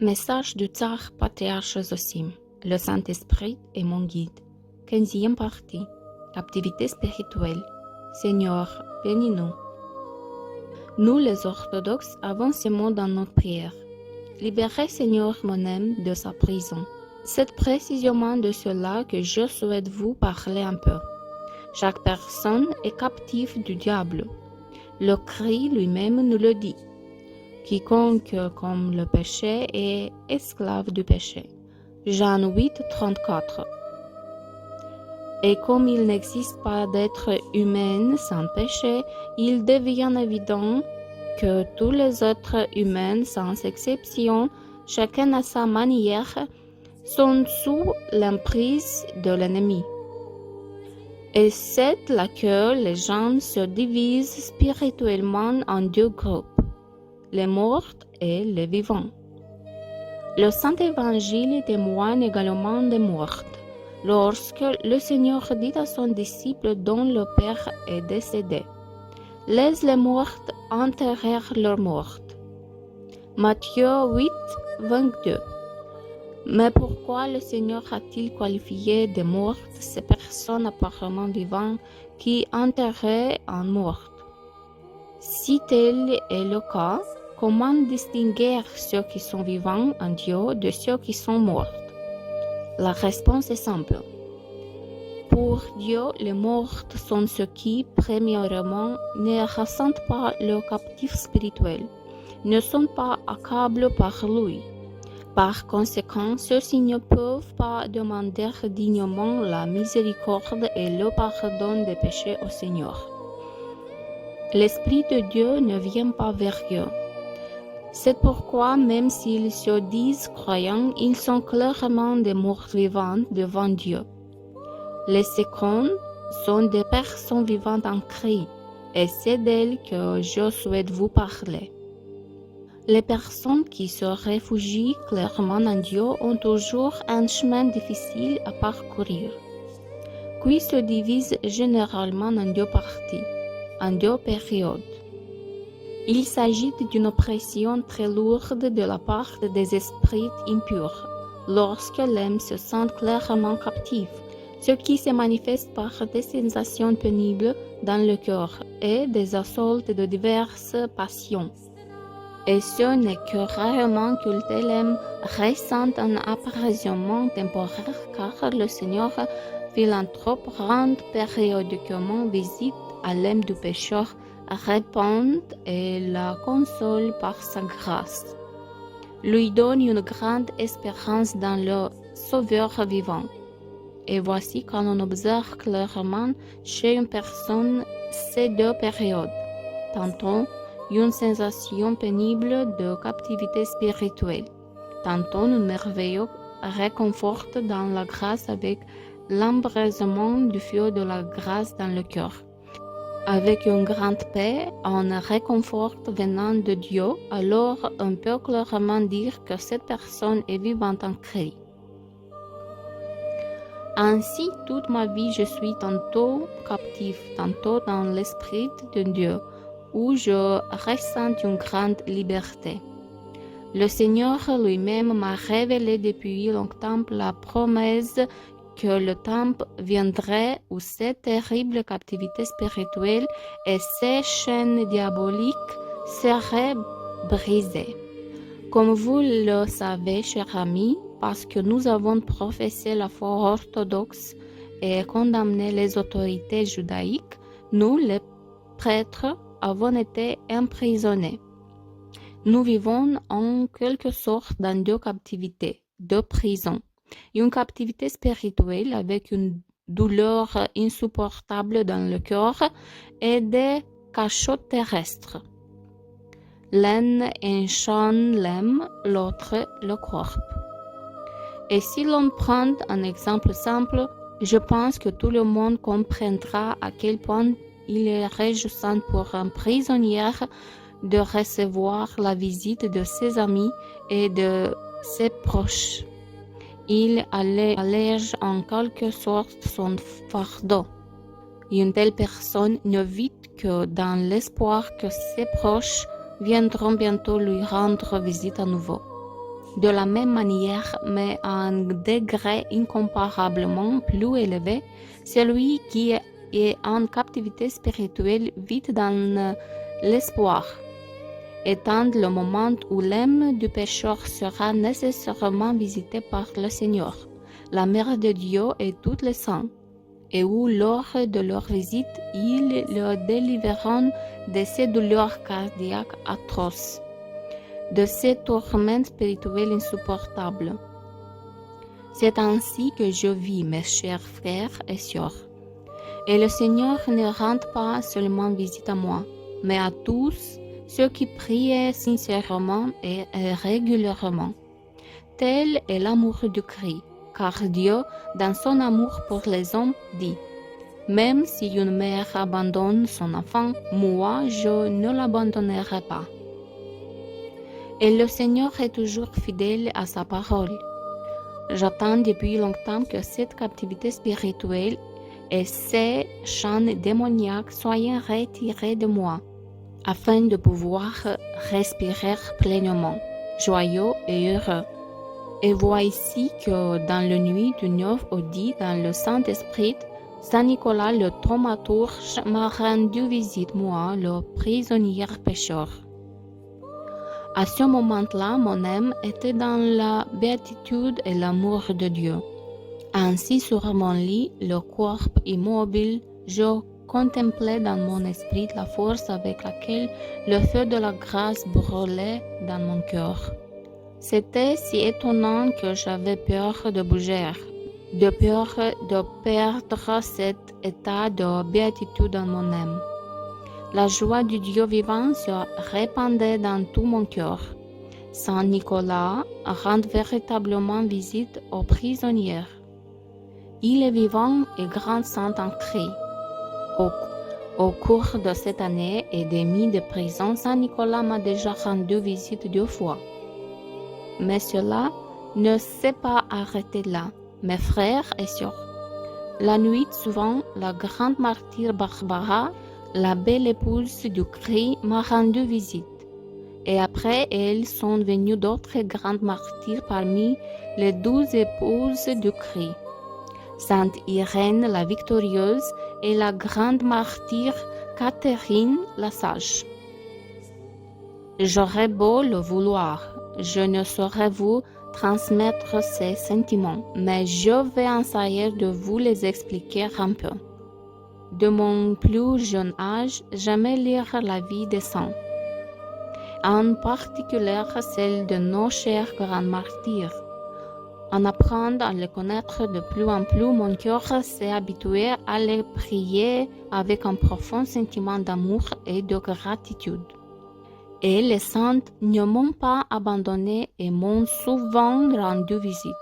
Message du Tsar Patriarche Zosim. Le Saint-Esprit est mon guide. 15e partie. Captivité spirituelle. Seigneur, bénis-nous. Nous, les orthodoxes, avons ces mots dans notre prière. Libérez, Seigneur, mon âme de sa prison. C'est précisément de cela que je souhaite vous parler un peu. Chaque personne est captive du diable. Le Christ lui-même nous le dit. Quiconque comme le péché est esclave du péché. Jean 8, 34. Et comme il n'existe pas d'être humain sans péché, il devient évident que tous les êtres humains, sans exception, chacun à sa manière, sont sous l'emprise de l'ennemi. Et c'est là que les gens se divisent spirituellement en deux groupes, les morts et les vivants. Le Saint-Évangile témoigne également des morts, lorsque le Seigneur dit à son disciple dont le Père est décédé, « Laisse les morts enterrer leurs morts. » Matthieu 8, 22. Mais pourquoi le Seigneur a-t-il qualifié de morts ces personnes apparemment vivantes qui enterraient en mort? Si tel est le cas, comment distinguer ceux qui sont vivants en Dieu de ceux qui sont morts? La réponse est simple. Pour Dieu, les morts sont ceux qui, premièrement, ne ressentent pas le captif spirituel, ne sont pas accablés par lui. Par conséquent, ceux-ci ne peuvent pas demander dignement la miséricorde et le pardon des péchés au Seigneur. L'Esprit de Dieu ne vient pas vers eux. C'est pourquoi, même s'ils se disent croyants, ils sont clairement des morts vivants devant Dieu. Les seconds sont des personnes vivantes en Christ, et c'est d'elles que je souhaite vous parler. Les personnes qui se réfugient clairement en Dieu ont toujours un chemin difficile à parcourir, qui se divise généralement en deux parties, en deux périodes. Il s'agit d'une pression très lourde de la part des esprits impurs, lorsque l'âme se sent clairement captive, ce qui se manifeste par des sensations pénibles dans le cœur et des assauts de diverses passions. Et ce n'est que rarement qu'une telle âme ressent un apaisement temporaire, car le Seigneur philanthrope rend périodiquement visite à l'âme du pécheur, répond et la console par sa grâce, lui donne une grande espérance dans le Sauveur vivant. Et voici quand on observe clairement chez une personne ces deux périodes, tantôt une sensation pénible de captivité spirituelle, tantôt un merveilleux réconfort dans la grâce avec l'embrasement du feu de la grâce dans le cœur. Avec une grande paix, un réconfort venant de Dieu, alors on peut clairement dire que cette personne est vivante en Christ. Ainsi, toute ma vie, je suis tantôt captif, tantôt dans l'Esprit de Dieu, où je ressens une grande liberté. Le Seigneur lui-même m'a révélé depuis longtemps la promesse que le temps viendrait où cette terrible captivité spirituelle et ces chaînes diaboliques seraient brisées. Comme vous le savez, chers amis, parce que nous avons professé la foi orthodoxe et condamné les autorités judaïques, nous, les prêtres, avons été emprisonnés. Nous vivons en quelque sorte dans deux captivités, deux prisons. Une captivité spirituelle avec une douleur insupportable dans le cœur et des cachots terrestres. L'un enchaîne l'âme, l'autre le corps. Et si l'on prend un exemple simple, je pense que tout le monde comprendra à quel point il est réjouissant pour un prisonnier de recevoir la visite de ses amis et de ses proches. Il allège en quelque sorte son fardeau. Une telle personne ne vit que dans l'espoir que ses proches viendront bientôt lui rendre visite à nouveau. De la même manière, mais à un degré incomparablement plus élevé, celui qui est en captivité spirituelle vit dans l'espoir. Étant le moment où l'âme du pécheur sera nécessairement visitée par le Seigneur, la Mère de Dieu et tous les saints, et où lors de leur visite, ils le délivéreront de ces douleurs cardiaques atroces, de ces tourments spirituels insupportables. C'est ainsi que je vis, mes chers frères et sœurs. Et le Seigneur ne rend pas seulement visite à moi, mais à tous ceux qui prient sincèrement et régulièrement. Tel est l'amour du Christ, car Dieu, dans son amour pour les hommes, dit « Même si une mère abandonne son enfant, moi je ne l'abandonnerai pas. » Et le Seigneur est toujours fidèle à sa parole. J'attends depuis longtemps que cette captivité spirituelle et ces chaînes démoniaques soient retirées de moi, afin de pouvoir respirer pleinement, joyeux et heureux. Et vois ici que dans la nuit du 9 au 10, dans le Saint-Esprit, Saint Nicolas le thaumaturge m'a rendu visite, moi, le prisonnier pécheur. À ce moment-là, mon âme était dans la béatitude et l'amour de Dieu. Ainsi, sur mon lit, le corps immobile, je contemplais dans mon esprit la force avec laquelle le feu de la grâce brûlait dans mon cœur. C'était si étonnant que j'avais peur de bouger, de peur de perdre cet état de béatitude dans mon âme. La joie du Dieu vivant se répandait dans tout mon cœur. Saint Nicolas rend véritablement visite aux prisonniers. Il est vivant et grand saint en Christ. Au cours de cette année et demie de prison, Saint Nicolas m'a déjà rendu visite 2 fois. Mais cela ne s'est pas arrêté là, mes frères et sœurs. La nuit, souvent, la grande martyre Barbara, la belle épouse du Christ, m'a rendu visite. Et après elle sont venues d'autres grandes martyrs parmi les 12 épouses du Christ. Sainte Irène la victorieuse et la grande martyre Catherine la sage. J'aurais beau le vouloir, je ne saurais vous transmettre ces sentiments, mais je vais essayer de vous les expliquer un peu. De mon plus jeune âge, j'aimais lire la vie des saints, en particulier celle de nos chers grands martyrs. En apprenant à les connaître de plus en plus, mon cœur s'est habitué à les prier avec un profond sentiment d'amour et de gratitude. Et les saintes ne m'ont pas abandonné et m'ont souvent rendu visite.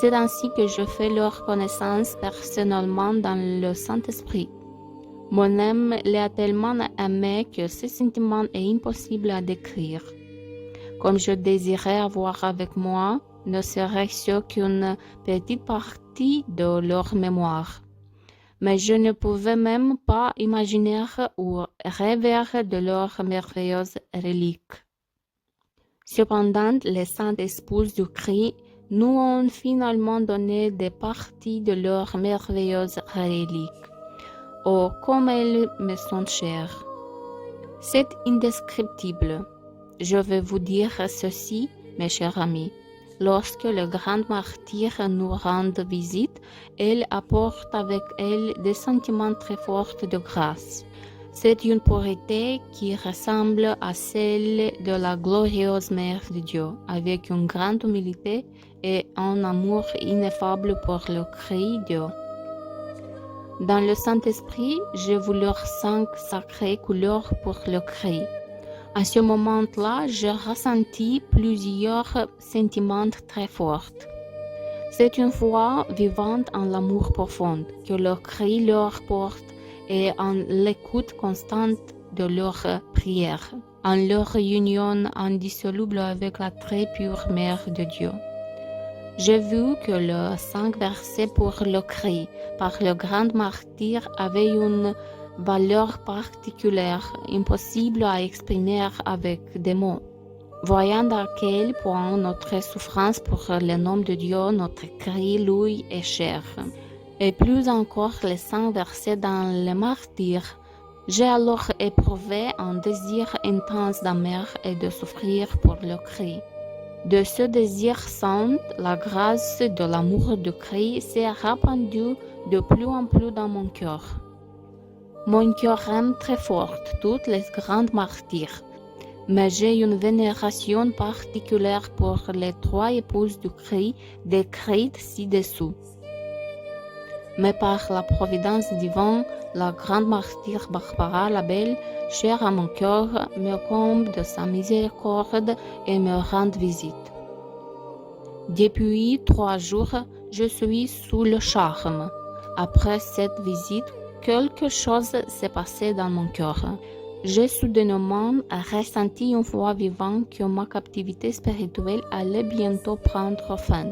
C'est ainsi que je fais leur connaissance personnellement dans le Saint-Esprit. Mon âme les a tellement aimés que ce sentiment est impossible à décrire. Comme je désirais avoir avec moi, ne serait-ce qu'une petite partie de leur mémoire. Mais je ne pouvais même pas imaginer ou rêver de leurs merveilleuses reliques. Cependant, les saintes épouses du Christ nous ont finalement donné des parties de leurs merveilleuses reliques. Oh, comme elles me sont chères! C'est indescriptible. Je vais vous dire ceci, mes chers amis. Lorsque le grand martyr nous rend visite, elle apporte avec elle des sentiments très forts de grâce. C'est une pureté qui ressemble à celle de la glorieuse Mère de Dieu, avec une grande humilité et un amour ineffable pour le Christ Dieu. Dans le Saint-Esprit, j'ai vu leur sang sacré couleur pour le Christ. À ce moment-là, j'ai ressenti plusieurs sentiments très forts. C'est une foi vivante en l'amour profond que le Christ leur porte et en l'écoute constante de leurs prières, en leur union indissoluble avec la très pure Mère de Dieu. J'ai vu que le sang versé pour le Christ par le grand martyr avait une valeur particulière, impossible à exprimer avec des mots. Voyant à quel point notre souffrance pour le nom de Dieu, notre cri, lui, est cher. Et plus encore le sang versé dans le martyr. J'ai alors éprouvé un désir intense d'aimer et de souffrir pour le Christ. De ce désir saint, la grâce de l'amour de Christ s'est répandue de plus en plus dans mon cœur. Mon cœur aime très fort toutes les grandes martyrs, mais j'ai une vénération particulière pour les 3 épouses du Christ décrites ci-dessous. Mais par la providence divine, la grande martyre Barbara la Belle, chère à mon cœur, me comble de sa miséricorde et me rend visite. Depuis 3 jours, je suis sous le charme. Après cette visite, quelque chose s'est passé dans mon cœur. J'ai soudainement ressenti une foi vivante que ma captivité spirituelle allait bientôt prendre fin.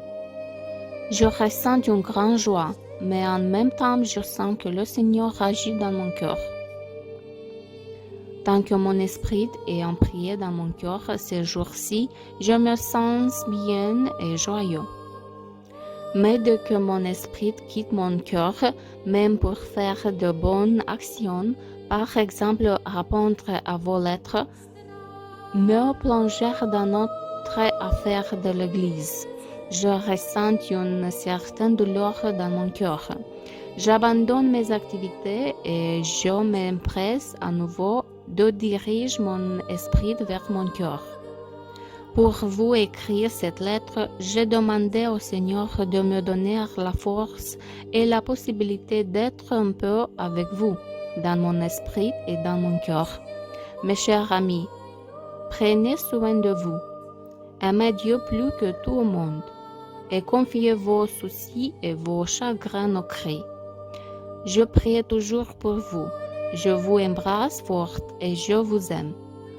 Je ressens une grande joie, mais en même temps, je sens que le Seigneur agit dans mon cœur. Tant que mon esprit est en prière dans mon cœur ces jours-ci, je me sens bien et joyeux. Mais dès que mon esprit quitte mon cœur, même pour faire de bonnes actions, par exemple répondre à vos lettres, me plonger dans notre affaire de l'Église, je ressens une certaine douleur dans mon cœur. J'abandonne mes activités et je m'empresse à nouveau de diriger mon esprit vers mon cœur. Pour vous écrire cette lettre, j'ai demandé au Seigneur de me donner la force et la possibilité d'être un peu avec vous, dans mon esprit et dans mon cœur. Mes chers amis, prenez soin de vous. Aimez Dieu plus que tout au monde et confiez vos soucis et vos chagrins au Christ. Je prie toujours pour vous. Je vous embrasse fort et je vous aime.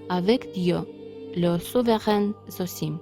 Avec Dieu, le souverain Zosim.